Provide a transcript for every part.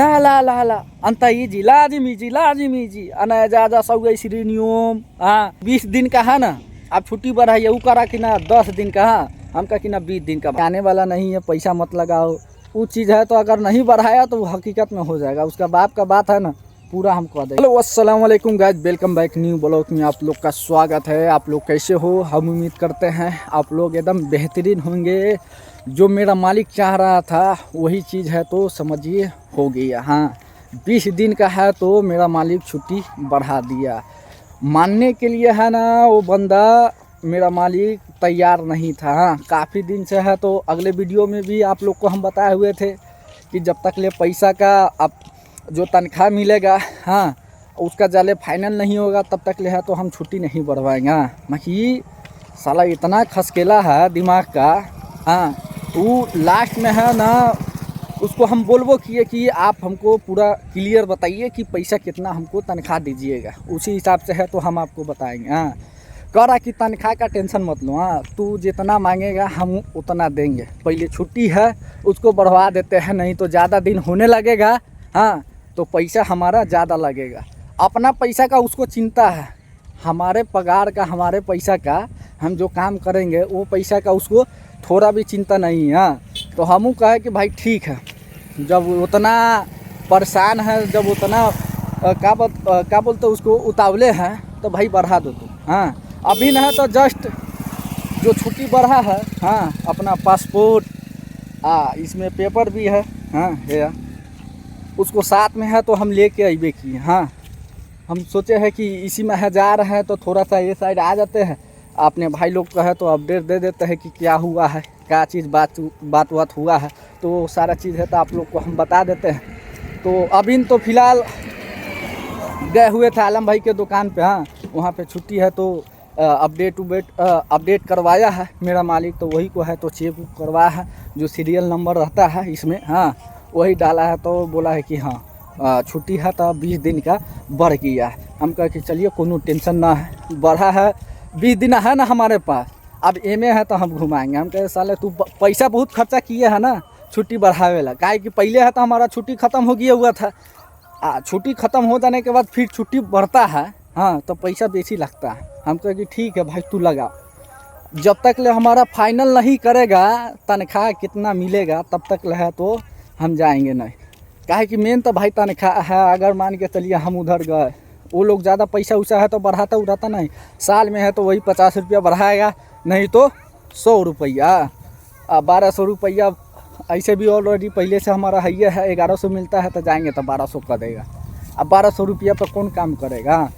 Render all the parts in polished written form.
ला ला ला अंत इजी लाजिमी जी अना जा सौ श्री नियम। हाँ 20 दिन का है ना, आप छुट्टी बढ़ाइए वो करा कि ना 10 दिन का, हाँ हम कहा कि ना 20 दिन का। आने वाला नहीं है, पैसा मत लगाओ, वो चीज़ है तो अगर नहीं बढ़ाया तो वो हकीकत में हो जाएगा, उसका बाप का बात है ना, पूरा हम कह देंगे। हेलो अस्सलाम वालेकुम guys, welcome back new blog में आप लोग का स्वागत है। आप लोग कैसे हो? हम उम्मीद करते हैं आप लोग एकदम बेहतरीन होंगे। जो मेरा मालिक चाह रहा था वही चीज़ है तो समझिए हो गया। हाँ 20 दिन का है तो मेरा मालिक छुट्टी बढ़ा दिया। मानने के लिए है ना वो बंदा मेरा मालिक तैयार नहीं था। हाँ काफ़ी दिन से है तो अगले वीडियो में भी आप लोग को हम बताए हुए थे कि जब तक ले पैसा का आप जो तनख्वाह मिलेगा, हाँ उसका जाले फाइनल नहीं होगा तब तक ले है तो हम छुट्टी नहीं बढ़वाएंगे। मकी साला इतना खसकेला है दिमाग का। हाँ वो लास्ट में है ना उसको हम बोलबो किए कि आप हमको पूरा क्लियर बताइए कि पैसा कितना हमको तनख्वाह दीजिएगा, उसी हिसाब से है तो हम आपको बताएंगे। हाँ कह रहा कि तनख्वाह का टेंशन मत लो, हाँ तू जितना मांगेगा हम उतना देंगे, पहले छुट्टी है उसको बढ़वा देते हैं, नहीं तो ज़्यादा दिन होने लगेगा हाँ तो पैसा हमारा ज़्यादा लगेगा। अपना पैसा का उसको चिंता है, हमारे पगार का हमारे पैसा का हम जो काम करेंगे वो पैसा का उसको थोड़ा भी चिंता नहीं है। हाँ तो हम कहे कि भाई ठीक है, जब उतना परेशान है, जब उतना क्या बोलते उसको उतावले हैं तो भाई बढ़ा दो तुम। हाँ अभी न है तो जस्ट जो छुट्टी बढ़ा है, हाँ अपना पासपोर्ट इसमें पेपर भी है, हाँ है उसको साथ में है तो हम लेके अबे किए। हाँ हम सोचे हैं कि इसी में है जा रहे हैं तो थोड़ा सा ये साइड आ जाते हैं, अपने भाई लोग का है तो अपडेट दे देते हैं कि क्या हुआ है, क्या चीज़ बात हुआ है, तो सारा चीज़ है तो आप लोग को हम बता देते हैं। तो अभी तो फ़िलहाल गए हुए थे आलम भाई के दुकान पे, हाँ वहाँ पे छुट्टी है तो अपडेट करवाया है मेरा मालिक, तो वही को है तो चेक करवाया है, जो सीरियल नंबर रहता है इसमें हाँ वही डाला है, तो बोला है कि हाँ छुट्टी है तो 20 दिन का बढ़ गया है। हम कहे कि चलिए कोनो टेंशन ना है, बढ़ा है 20 दिन है ना हमारे पास, अब एमे है तो हम घुमाएंगे। हम कहे साले तू पैसा बहुत खर्चा किए है ना छुट्टी बढ़ावे ला, काहे कि पहले है तो हमारा छुट्टी ख़त्म हो गया हुआ था, छुट्टी ख़त्म हो जाने के बाद फिर छुट्टी बढ़ता है हाँ तो पैसा बेसी लगता है। हम कहे कि ठीक है भाई तू लगा, जब तक ले हमारा फाइनल नहीं करेगा तनख्वाह कितना मिलेगा तब तक ले है तो हम जाएंगे नहीं। काहे कि मेन तो भाई तनख्वाह है, अगर मान के चलिए हम उधर गए वो लोग ज़्यादा पैसा वैसा है तो बढ़ाता उड़ाता नहीं, साल में है तो वही 50 रुपया बढ़ाएगा, नहीं तो 100 रुपया 1200 रुपया ऐसे भी ऑलरेडी पहले से हमारा है 1100 मिलता है तो जाएंगे तो 1200 कर देगा। अब 1200 रुपया पर कौन काम करेगा?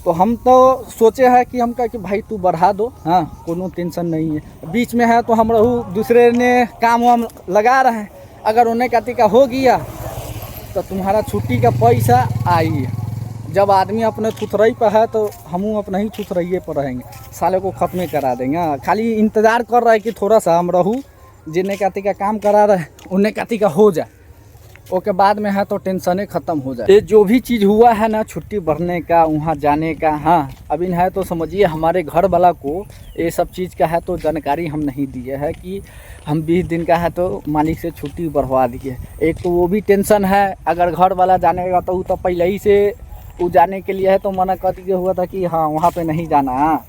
तो हम तो सोचे हैं कि हम कहा कि भाई तू बढ़ा दो, हाँ कोनो टेंशन नहीं है। बीच में है तो हम रहू दूसरे ने काम वाम लगा रहे हैं, अगर उन्हें कहती का हो गया तो तुम्हारा छुट्टी का पैसा आई। जब आदमी अपने थुथरई पर है तो हम अपने ही थुथरइये पर रहेंगे, साले को ख़त्म करा देंगे। खाली इंतज़ार कर रहा है कि थोड़ा सा हम रहूँ, जिन्हें कहती का काम करा रहे उन्हें कहती का हो जाए, ओके बाद में है तो टेंशने ख़त्म हो जाए। ये जो भी चीज़ हुआ है ना छुट्टी बढ़ने का वहाँ जाने का, हाँ अभी है तो समझिए हमारे घर वाला को ये सब चीज़ का है तो जानकारी हम नहीं दिए है कि हम 20 दिन का है तो मालिक से छुट्टी बढ़वा दिए। एक तो वो भी टेंशन है, अगर घर वाला जानेगा तो वो तो पहले ही से वो जाने के लिए है तो मना कर दिया हुआ था कि हाँ वहाँ पे नहीं जाना। हाँ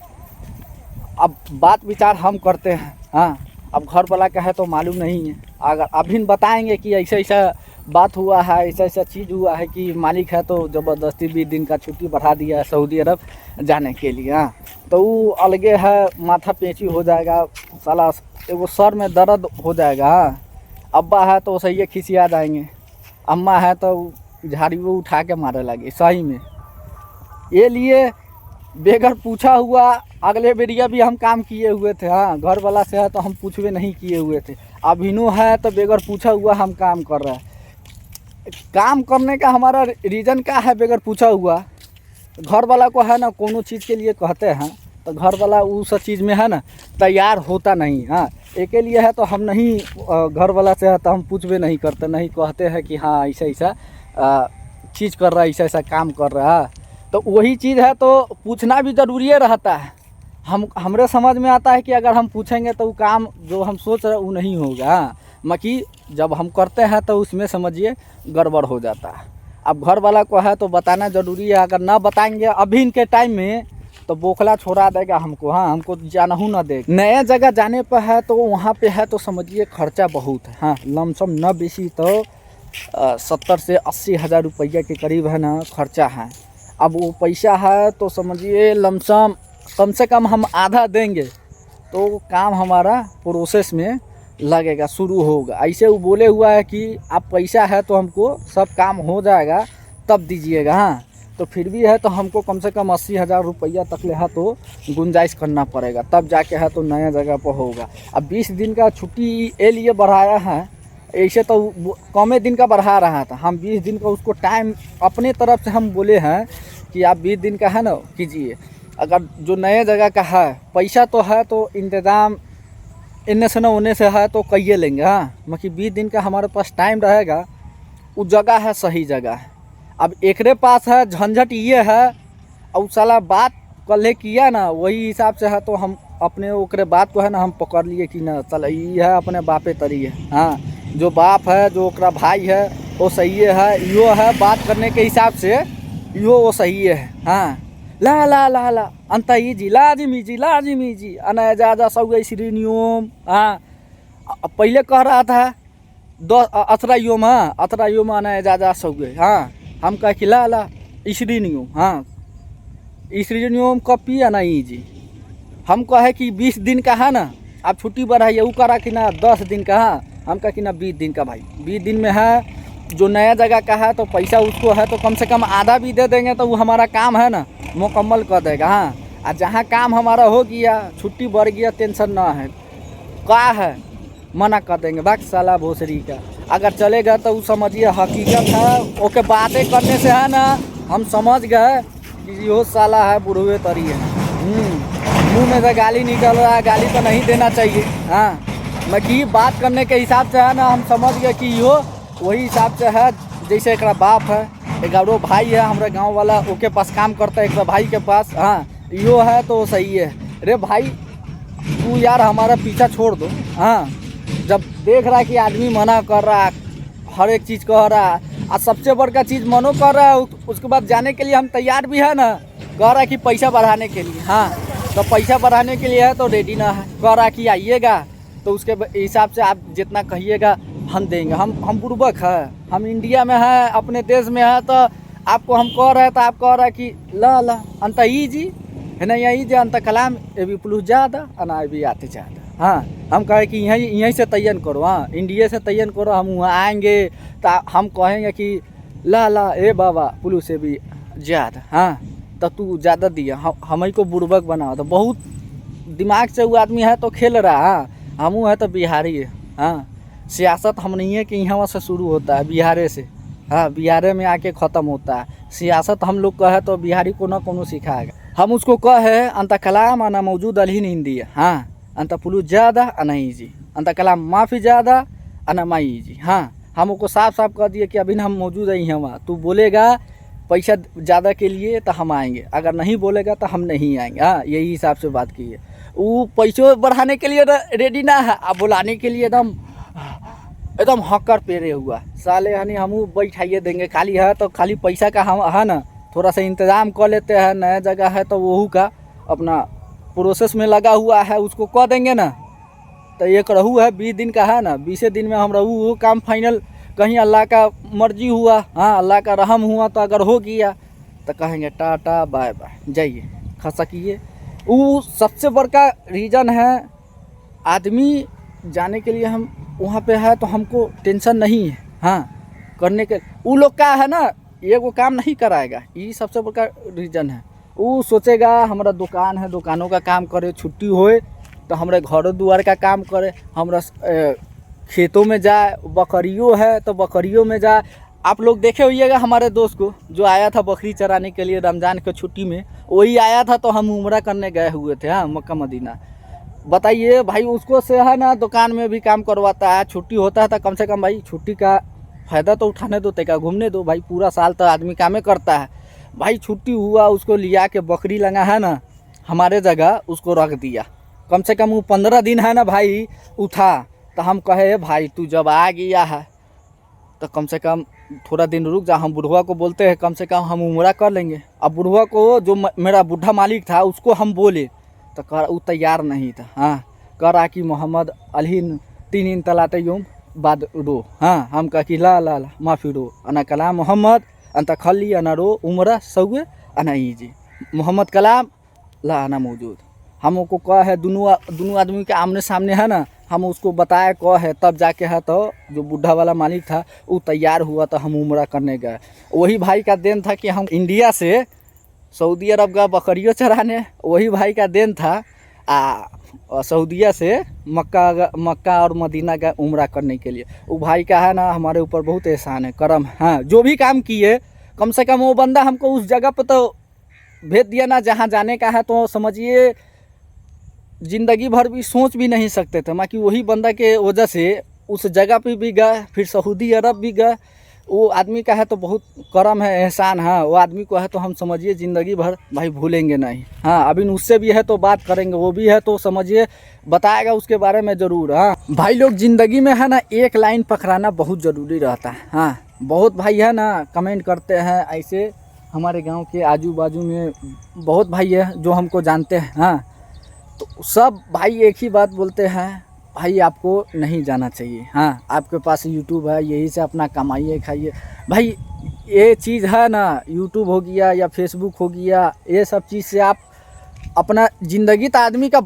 अब बात विचार हम करते हैं, हाँ अब घर वाला का है तो मालूम नहीं है, अगर अभी बताएंगे कि ऐसा ऐसा बात हुआ है, ऐसा ऐसा चीज़ हुआ है कि मालिक है तो ज़बरदस्ती 20 दिन का छुट्टी बढ़ा दिया है सऊदी अरब जाने के लिए। हाँ तो वो अलगे है, माथा पेची हो जाएगा, साला वो सर में दर्द हो जाएगा। हाँ अब्बा है तो सही खिसिया जाएंगे, अम्मा है तो झाड़ी वो उठा के मारे लगे सही में। ये लिए बेगर पूछा हुआ अगले बेरिया भी हम काम किए हुए थे, हाँ घर वाला से है तो हम पूछवे नहीं किए हुए थे, अभिनो है तो बेगर पूछा हुआ हम काम कर रहे हैं। काम करने का हमारा रीज़न क्या है? बेगर पूछा हुआ घर वाला को है ना कोनो चीज़ के लिए कहते हैं तो घर वाला उस चीज़ में है ना तैयार होता नहीं। हाँ एक के लिए है तो हम नहीं घर वाला से है तो हम पूछवे नहीं करते, नहीं कहते हैं कि हाँ ऐसा ऐसा चीज़ कर रहा है, ऐसा ऐसा काम कर रहा है, तो वही चीज़ है तो पूछना भी ज़रूरी रहता है। हमरे समझ में आता है कि अगर हम पूछेंगे तो वो काम जो हम सोच रहे वो नहीं होगा। मकी जब हम करते हैं तो उसमें समझिए गड़बड़ हो जाता है। अब घर वाला को है तो बताना ज़रूरी है, अगर ना बताएंगे अभी इनके टाइम में तो बोखला छोड़ा देगा हमको। हाँ, हमको जाना ही ना दे। नए जगह जाने पर है तो वहाँ पे है तो समझिए खर्चा बहुत है। हाँ, लमसम न बेसी तो 70 से 80 हज़ार रुपया के करीब है ना खर्चा है। अब वो पैसा है तो समझिए लमसम कम से कम हम आधा देंगे तो काम हमारा प्रोसेस में लगेगा, शुरू होगा। ऐसे वो बोले हुआ है कि आप पैसा है तो हमको सब काम हो जाएगा तब दीजिएगा। हाँ, तो फिर भी है तो हमको कम से कम 80 हज़ार रुपया तक ले है तो गुंजाइश करना पड़ेगा, तब जाके है तो नया जगह पर होगा। अब 20 दिन का छुट्टी ये लिए बढ़ाया है, ऐसे तो कम दिन का बढ़ा रहा था। हम 20 दिन का उसको टाइम अपने तरफ से हम बोले हैं कि आप 20 दिन का है ना कीजिए। अगर जो नए जगह का है पैसा तो है तो इंतज़ाम इन्ने से न होने से है तो कहिए लेंगे। हाँ, मतलब 20 दिन का हमारे पास टाइम रहेगा। वो जगह है सही जगह है। अब एकरे पास है झंझट ये है, और साला बात कल किया ना वही हिसाब से है तो हम अपने ओकरे बात को है ना हम पकड़ लिए कि ना चल ये है अपने बापे तरी है। हाँ, जो बाप है जो ओकरा भाई है वो सही है, यो है बात करने के हिसाब से यो वो सही है। हाँ, ला ला ला ला अंता जी लाजिमी जी अना जा सौ श्री नियम। हाँ, पहले कह रहा था 10 18 योम। हाँ, 18 योम अना जा सौ। हाँ, हम कह कि ला श्री नियम। हाँ, श्री नियम कपी अना जी हम कहे कि 20 दिन का है ना आप छुट्टी बढ़ाइए। वो करा कि ना 10 दिन का। हाँ, हम कह कि ना 20 दिन का। भाई 20 दिन में है जो नया जगह का है तो पैसा उसको है तो कम से कम आधा भी दे देंगे तो वो हमारा काम है ना मुकम्मल कर देगा। हाँ, और जहाँ काम हमारा हो गया छुट्टी बढ़ गया टेंशन ना है, का है मना कर देंगे बाकी साला भोसरी का। अगर चलेगा तो वो समझिए हकीकत है। ओके बातें करने से है ना हम समझ गए कि यो साला है बुढ़वे तरी है। मुँह में से गाली निकल रहा है, गाली तो नहीं देना चाहिए। हाँ, मैं कि बात करने के हिसाब से है ना हम समझ गए कि यो वही हिसाब से है जैसे एक बाप है, एक और भाई है हमारे गांव वाला ओके पास काम करता है, एक भाई के पास। हाँ, यो है तो सही है। अरे भाई तू यार हमारा पीछा छोड़ दो। हाँ, जब देख रहा है कि आदमी मना कर रहा है, हर एक चीज़ कह रहा है और सबसे बड़का चीज़ मनो कर रहा है, उसके बाद जाने के लिए हम तैयार भी है ना। कह रहा है कि पैसा बढ़ाने के लिए। हाँ, तो पैसा बढ़ाने के लिए है तो रेडी ना है। कह रहा है कि आइएगा तो उसके हिसाब से आप जितना कहिएगा हम देंगे। हम बुर्बक है, हम इंडिया में है अपने देश में है तो आपको हम कह रहे हैं तो आप कह रहे हैं कि ला अंत जी है ना यही जे अंत कलाम ए भी प्लस ज़्यादा अना भी आते ज़्यादा। हाँ, हम कहें कि यहीं से तयन करो। हाँ, इंडिया से तयन करो, हम वहाँ आएंगे तो हम कहेंगे कि ला ए बाबा प्लस से भी ज़्यादा। हाँ, तो तू ज़्यादा दिया हम ही को बुर्बक बनाओ। तो बहुत दिमाग से वो आदमी है तो खेल रहा। हाँ, हम है तो बिहारी है। हाँ, सियासत हम नहीं है कि यहाँ से शुरू होता है बिहारे से। हाँ, बिहारे में आके ख़त्म होता है सियासत। हम लोग कहे तो बिहारी को ना कोनो सिखाएगा। हम उसको कहे अंत कलाम अना मौजूद अलहीन हिंदी है। हाँ, अंत पुलू ज़्यादा अना जी अंत कलाम माफ़ी ज़्यादा अना माई जी। हाँ, हम उसको साफ साफ कह दिए कि अभी हम मौजूद ही हैं वहाँ, तू बोलेगा पैसा ज़्यादा के लिए तो हम आएंगे, अगर नहीं बोलेगा तो हम नहीं आएंगे। हाँ, यही हिसाब से बात की है। वो पैसों बढ़ाने के लिए रेडी ना है, अब बुलाने के लिए एकदम हक्कर पेरे हुआ साले हनी हम बैठाइए देंगे। खाली है तो खाली पैसा का हम है ना थोड़ा सा इंतज़ाम कर लेते हैं। नया जगह है तो वहू का अपना प्रोसेस में लगा हुआ है, उसको कह देंगे ना। तो एक रहू है 20 दिन का है ना, 20 दिन में हम रहू वो काम फाइनल। कहीं अल्लाह का मर्जी हुआ, हाँ अल्लाह का रहम हुआ तो अगर हो गया तो कहेंगे टाटा बाय बाय जाइए खसकिए। वो सबसे बड़का रीज़न है आदमी जाने के लिए हम वहाँ पे है तो हमको टेंशन नहीं है। हाँ, करने के वो लोग का है ना ये वो काम नहीं कराएगा, ये सबसे बड़का रीज़न है। वो सोचेगा हमारा दुकान है, दुकानों का काम करे, छुट्टी होए तो हमारे घरों द्वार का काम करे, हमारा खेतों में जाए, बकरियों है तो बकरियों में जाए। आप लोग देखे होइएगा हमारे दोस्त को जो आया था बकरी चराने के लिए रमज़ान के छुट्टी में, वही आया था तो हम उम्रा करने गए हुए थे। हाँ, मक्का मदीना। बताइए भाई उसको से है ना दुकान में भी काम करवाता है, छुट्टी होता है तो कम से कम भाई छुट्टी का फ़ायदा तो उठाने दो, तक घूमने दो भाई। पूरा साल तो आदमी कामे करता है भाई, छुट्टी हुआ उसको लिया के बकरी लगा है ना हमारे जगह उसको रख दिया। कम से कम वो 15 दिन है ना भाई उठा तो हम कहे भाई तू जब आ गया है तो कम से कम थोड़ा दिन रुक जा। हम बुढ़वा को बोलते हैं कम से कम हम उम्रा कर लेंगे। अब बुढ़वा को जो मेरा बुढ़ा मालिक था उसको हम बोले तो कर वो तैयार नहीं था। हाँ करा कि मोहम्मद अली 3 तलाते यूम बाद रो। हाँ हम कह कि ला ला ला माफ़ी रो अना कलाम मोहम्मद अंत खली अना रो उम्र सौए अना ईजी मोहम्मद कलाम ला अना मौजूद। हमको कह है दोनों आदमी के आमने सामने है ना, हम उसको बताया कह है तब जाके है तो जो बूढ़ा वाला मालिक था वो तैयार हुआ तो हम उम्रा करने गए। वही भाई का देन था कि हम इंडिया से सऊदी अरब का बकरियों चराने, वही भाई का देन था सऊदीया से मक्का और मदीना का उम्रा करने के लिए। वो भाई का है ना हमारे ऊपर बहुत एहसान है, करम। हाँ जो भी काम किए कम से कम वो बंदा हमको उस जगह पर तो भेज दिया ना जहाँ जाने का है, तो समझिए ज़िंदगी भर भी सोच भी नहीं सकते थे। मैं कि वही बंदा के वजह से उस जगह पे भी गए, फिर सऊदी अरब भी गए। वो आदमी का है तो बहुत करम है, एहसान है। वो आदमी को है तो हम समझिए ज़िंदगी भर भाई भूलेंगे नहीं। हाँ अभी उससे भी है तो बात करेंगे, वो भी है तो समझिए बताएगा उसके बारे में ज़रूर। हाँ भाई लोग ज़िंदगी में है ना एक लाइन पकड़ाना बहुत ज़रूरी रहता है। हाँ बहुत भाई है ना कमेंट करते हैं ऐसे, हमारे गांव के आजू बाजू में बहुत भाई है जो हमको जानते हैं। हाँ तो सब भाई एक ही बात बोलते हैं, भाई आपको नहीं जाना चाहिए। हाँ आपके पास यूट्यूब है, यही से अपना कमाइए खाइए। भाई ये चीज़ है ना, यूट्यूब हो गया या फेसबुक हो गया, ये सब चीज़ से आप अपना ज़िंदगी तो आदमी का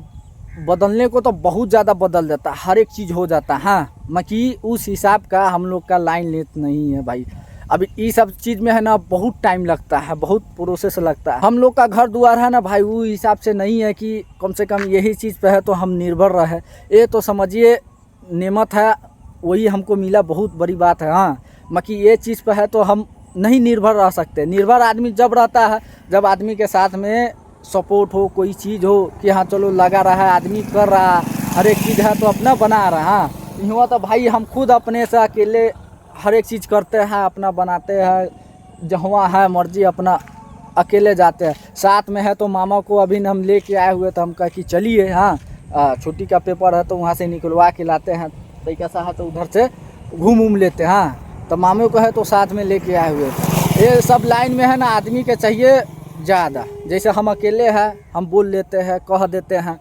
बदलने को तो बहुत ज़्यादा बदल देता है, हर एक चीज़ हो जाता है। हाँ मकी उस हिसाब का हम लोग का लाइन लेत नहीं है भाई। अभी ये सब चीज़ में है ना बहुत टाइम लगता है, बहुत प्रोसेस लगता है। हम लोग का घर द्वार है ना भाई वो हिसाब से नहीं है कि कम से कम यही चीज़ पे है तो हम निर्भर रहे। ये तो समझिए नेमत है, वही हमको मिला, बहुत बड़ी बात है। हाँ मकी ये चीज़ पे है तो हम नहीं निर्भर रह सकते। निर्भर आदमी जब रहता है जब आदमी के साथ में सपोर्ट हो, कोई चीज़ हो कि हाँ चलो लगा रहा है, आदमी कर रहा, हर एक चीज़ है तो अपना बना रहा। हाँ हुआ तो भाई हम खुद अपने से अकेले हर एक चीज़ करते हैं, अपना बनाते हैं, जहाँ है मर्जी अपना अकेले जाते हैं। साथ में है तो मामा को अभी हम लेके आए हुए तो हम कहा कि चलिए हाँ छुट्टी का पेपर है तो वहाँ से निकलवा के लाते हैं, तो कैसा है तो उधर से घूम लेते हैं। हाँ तो मामे को है तो साथ में लेके आए हुए। ये सब लाइन में है ना आदमी के चाहिए ज़्यादा। जैसे हम अकेले हैं हम बोल लेते हैं, कह देते हैं,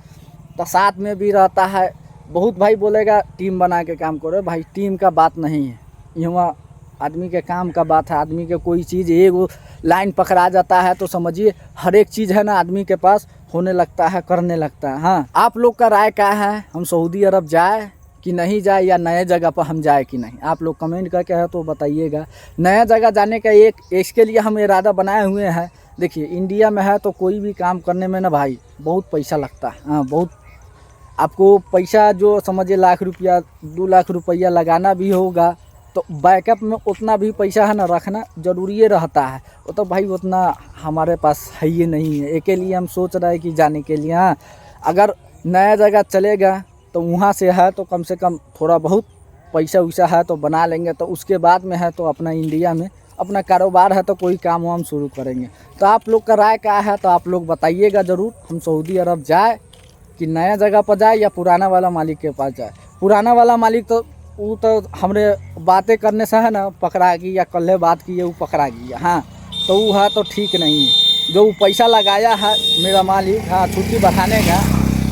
तो साथ में भी रहता है। बहुत भाई बोलेगा टीम बना के काम करो, भाई टीम का बात नहीं है, यहाँ आदमी के काम का बात है। आदमी के कोई चीज़ एक लाइन पकड़ा जाता है तो समझिए हर एक चीज़ है ना आदमी के पास होने लगता है, करने लगता है। हाँ आप लोग का राय क्या है, हम सऊदी अरब जाए कि नहीं जाए, या नए जगह पर हम जाए कि नहीं? आप लोग कमेंट करके है तो बताइएगा। नया जगह जाने का इसके लिए हम इरादा बनाए हुए हैं। देखिए इंडिया में है तो कोई भी काम करने में ना भाई बहुत पैसा लगता है। हाँ बहुत आपको पैसा जो समझिए लाख रुपया 2 लाख रुपया लगाना भी होगा तो बैकअप में उतना भी पैसा है ना रखना ज़रूरी रहता है। वो तो भाई उतना हमारे पास है ही नहीं है। एक लिए हम सोच रहे हैं कि जाने के लिए। हाँ अगर नया जगह चलेगा तो वहाँ से है तो कम से कम थोड़ा बहुत पैसा वैसा है तो बना लेंगे, तो उसके बाद में है तो अपना इंडिया में अपना कारोबार है तो कोई काम हम शुरू करेंगे। तो आप लोग का राय क्या है तो आप लोग बताइएगा ज़रूर। हम सऊदी अरब जाए कि नया जगह पर जाए या पुराना वाला मालिक के पास जाए? पुराना वाला मालिक तो वो तो हमरे बातें करने से है ना पकड़ा गई, या कल बात की वो पकड़ा गया। हाँ तो वो है तो ठीक नहीं है। जो वो पैसा लगाया है मेरा मालिक हाँ छुट्टी बढ़ाने का,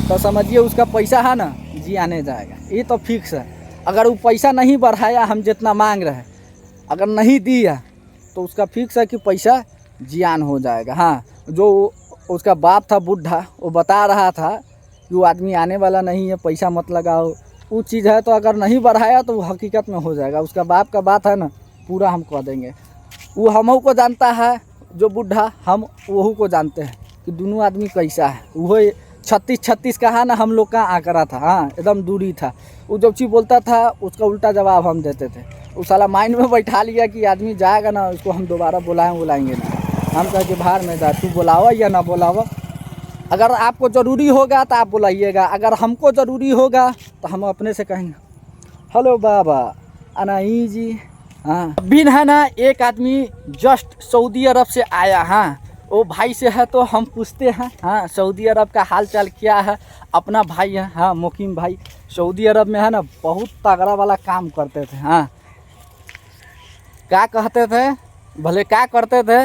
तो समझिए उसका पैसा है ना जी आने जाएगा, ये तो फिक्स है। अगर वो पैसा नहीं बढ़ाया हम जितना मांग रहे, अगर नहीं दिया तो उसका फिक्स है कि पैसा जियान हो जाएगा। हाँ जो उसका बाप था बूढ़ा वो बता रहा था कि वो आदमी आने वाला नहीं है, पैसा मत लगाओ, वो चीज़ है तो अगर नहीं बढ़ाया तो वो हकीकत में हो जाएगा। उसका बाप का बात है ना पूरा हम कह देंगे। वो हम को जानता है जो बूढ़ा, हम वहू को जानते हैं कि दोनों आदमी कैसा है। वो 36 का है ना हम लोग का आंकड़ा था। हाँ एकदम दूरी था। वो जब चीज़ बोलता था उसका उल्टा जवाब हम देते थे। वो साला माइंड में बैठा लिया कि आदमी जाएगा ना उसको हम दोबारा बुलाएंगे ना। हम कह के बाहर में जा, तू बुलावा या ना बुलावा, अगर आपको ज़रूरी होगा तो आप बुलाइएगा, अगर हमको ज़रूरी होगा तो हम अपने से कहेंगे हेलो बाबा अनाई जी। हाँ बिन है ना एक आदमी जस्ट सऊदी अरब से आया। हाँ वो भाई से है तो हम पूछते हैं हाँ सऊदी अरब का हाल चाल क्या है। अपना भाई है हाँ मुकीम भाई, सऊदी अरब में है ना बहुत तगड़ा वाला काम करते थे। हाँ क्या कहते थे भले क्या करते थे?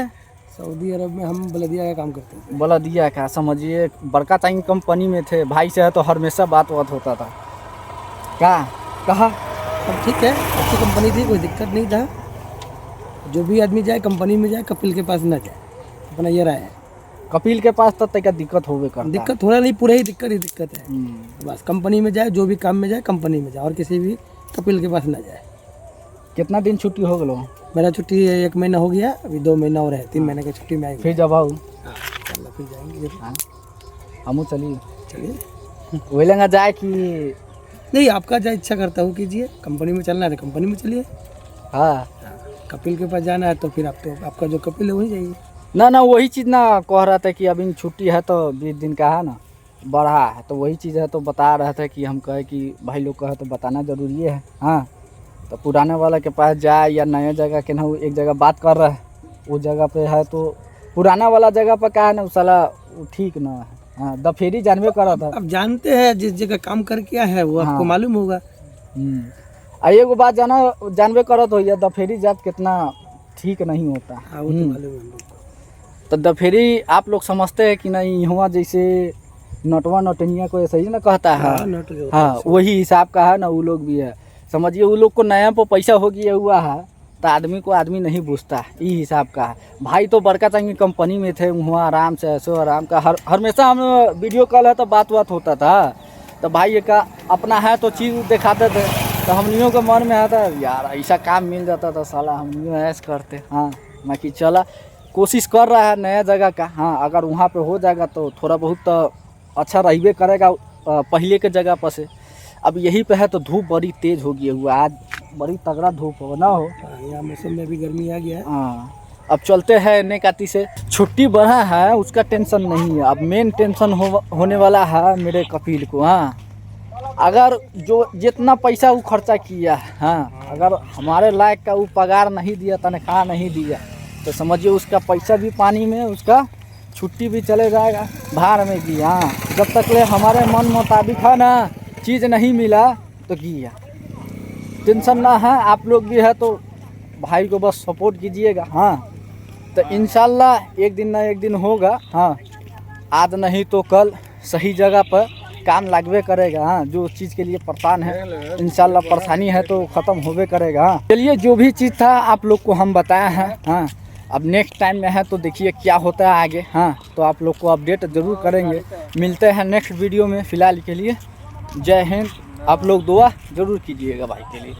सऊदी अरब में हम बलदिया का काम करते थे। बलदिया का समझिए, बड़का टाइम कंपनी में थे। भाई से है तो हमेशा बात होता था। क्या कहा? सब ठीक है, अच्छी कंपनी थी, कोई दिक्कत नहीं था। जो भी आदमी जाए कंपनी में जाए, कपिल के पास ना जाए, अपना ये राय है। कपिल के पास तो तक दिक्कत होवे करता है। दिक्कत थोड़ा नहीं, पूरा ही दिक्कत है। बस कंपनी में जाए, जो भी काम में जाए कंपनी में जाए, और किसी भी कपिल के पास ना जाए। कितना दिन छुट्टी हो गलो? मेरा छुट्टी 1 महीना हो गया, अभी 2 महीना और है, 3 महीने की छुट्टी में आएंगे। फिर जब आओ फिर जाएंगे। हम चलिए चलिए वही लगा जाए कि नहीं, आपका जो इच्छा करता हो कीजिए। कंपनी में चलना है तो कंपनी में चलिए। हाँ कपिल के पास जाना है तो फिर आप तो आपका जो कपिल है वहीं जाइए। ना वही चीज़ ना कह रहा था कि अभी छुट्टी है तो 20 दिन का है ना बढ़ा है, तो वही चीज़ है तो बता रहा था कि हम कहे कि भाई लोग कहे तो बताना ज़रूरी है। हाँ तो पुराने वाला के पास जाए या नया जगह के ना, वो एक जगह बात कर रहा है उस जगह पे है तो पुराना वाला जगह पर क्या है ना, साला ठीक ना है। हाँ दफेरी जानवे कर रहा था। अब जानते हैं जिस जगह काम करके आया है वो आपको मालूम होगा। एगो बात जानवे करत हो, दफेरी जात कितना ठीक नहीं होता। हाँ वो तो मालूम है हम लोग को। तो दफेरी आप लोग समझते हैं कि नहीं, हुआ जैसे नटवा नटनिया को ऐसा ही ना कहता है। हाँ वही हिसाब का है ना, वो लोग भी है। समझिए वो लोग को नया पर पैसा हो गया हुआ है तो आदमी को आदमी नहीं पूछता, ये हिसाब का है। भाई तो बड़का चंगी कंपनी में थे, वहाँ आराम से ऐसो आराम का हमेशा हम वीडियो कॉल है तो बात होता था। तो भाई का अपना है तो चीज़ दिखाते थे, तो हमनियों के मन में आता यार ऐसा काम मिल जाता था, साला हमनियों ऐसा करते। हाँ मैं कि चला कोशिश कर रहा है नया जगह का। हाँ अगर वहाँ पे हो जाएगा तो थोड़ा बहुत तो अच्छा रहबे करेगा पहले के जगह पर से। अब यही पे है तो धूप बड़ी तेज़ हो गई हुआ, आज बड़ी तगड़ा धूप हो ना हो। यहाँ मौसम में भी गर्मी आ गया है। हाँ अब चलते हैं नेकाती से। छुट्टी बढ़ा है उसका टेंशन नहीं है, अब मेन टेंशन होने वाला है मेरे कपिल को। हाँ अगर जो जितना पैसा वो खर्चा किया है, हाँ अगर हमारे लायक का वो पगार नहीं दिया, तनख्वाह नहीं दिया, तो समझिए उसका पैसा भी पानी में, उसका छुट्टी भी चले जाएगा भाड़ में की। हाँ जब तक ले हमारे मन मुताबिक है ना चीज़ नहीं मिला तो किया टेंशन ना है। आप लोग भी है तो भाई को बस सपोर्ट कीजिएगा। हाँ तो इंशाल्लाह एक दिन ना एक दिन होगा। हाँ आज नहीं तो कल सही जगह पर काम लगवे करेगा। हाँ जो चीज़ के लिए परेशान है इंशाल्लाह परेशानी है तो ख़त्म होवे करेगा। हाँ चलिए जो भी चीज़ था आप लोग को हम बताया है। हाँ अब नेक्स्ट टाइम में है तो देखिए क्या होता है आगे। हाँ तो आप लोग को अपडेट ज़रूर करेंगे। मिलते हैं नेक्स्ट वीडियो में। फ़िलहाल के लिए जय हिंद। आप लोग दुआ ज़रूर कीजिएगा भाई के लिए।